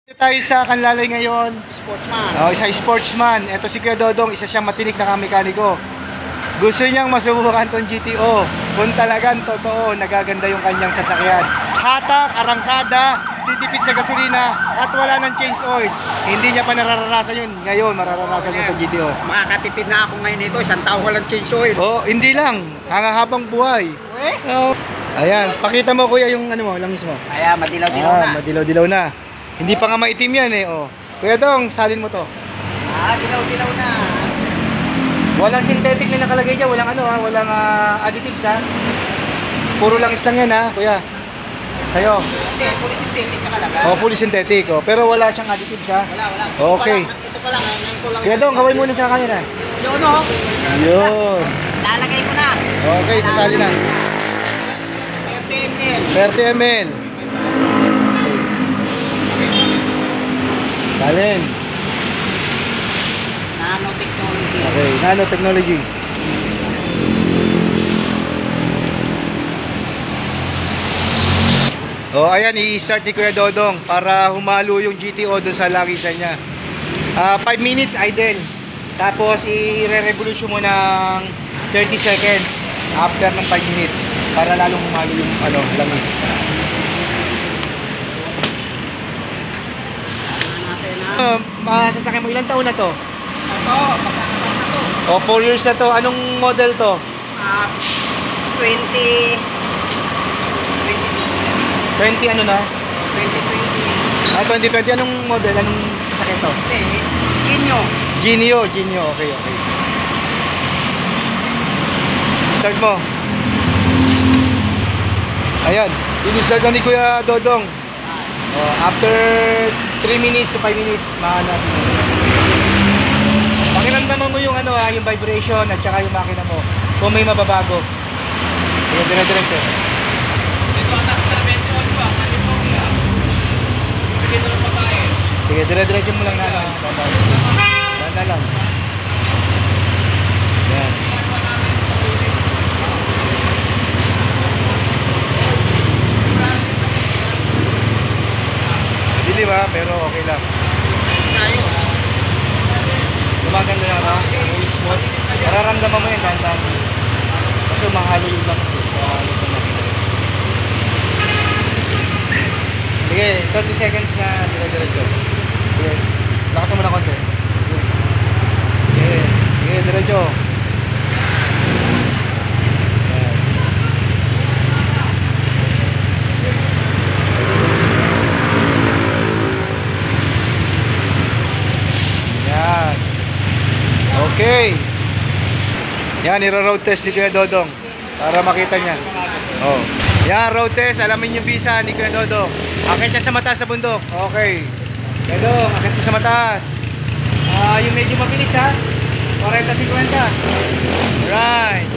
Dito tayo sa Kanlalay ngayon. Sportsman. Isa sportsman. Ito si Kuya Dodong, isa siyang matinik na mekaniko. Gusto niyang masubukan tong GTO. Kung talagang totoo, nagaganda yung kanyang sasakyan. Hatak, arangkada, titipid sa gasolina, at wala ng change oil. Hindi niya pa nararanasan yun. Ngayon, mararanasan niya sa GTO. Makakatipid na ako ngayon nito. Isang taon walang change oil. Hindi lang. Hangahabang buhay. Ayan, pakita mo kuya yung ano mo, langis mo. Kaya madilaw-dilaw na. Madilaw-dilaw na. Hindi pa nga maitim yan eh. Kuya Dong, salin mo to. Dilaw-dilaw na. Walang synthetic na nakalagay dyan. Walang walang additives ha. Puro langis lang yan ha, kuya. Sa'yo. Hindi, fully synthetic nakalagay. Fully synthetic. Pero wala siyang additives ha. Wala. Okay. Ito pa lang, ngayon ko lang. Kuya Dong, kaway muna sa kanina. Yun Yun. Lalagay ko na. Okay, sasali na. 30 ml. 30 ml. Salin. Nanotechnology. Okay, nanotechnology. Ayan, i-start ni Kuya Dodong para humalo yung GTO dun sa lakisan niya. 5 minutes idle. Tapos i-revolution mo ng 30 seconds after ng 5 minutes para lalong humalo yung langis. Masasakyan mo, ilang taon na to? Ito, pagkakataon na to. 4 years na to. Anong model to? 20 20 ano na? 2020. 2020. Anong model? Anong sasakyan to? Genio. Genio. Okay. Start mo. Ayan. I-start na ni Kuya Dodong. After 3 minutes to 5 minutes, mahanap mo. Pakiramdaman mo yung yung vibration at saka yung makina mo. Kung may mababago. Sige, dire-diretso. Sige, dire-diretso mo lang na. Banda lang. Yan. Dilim ha, pero okay lang. Gumaganda lang ha, very smooth. Mararamdaman mo yan dahan-dahan. Kasi mahalo yung lang kasi sa lupa natin. Sige, 30 seconds na dire-diretso. Sige, lakasan mo na konti. Sige, diretso. Yan. Okay. Yan, iro-road test ni Kuya Dodong para makita niya. Yan, road test. Alamin yung visa ni Kuya Dodong. Akit niya sa mataas sa bundok. Okay. Kuya Dodong, akit mo sa mataas. Yung medyo mabilis ha. 40-50. Right.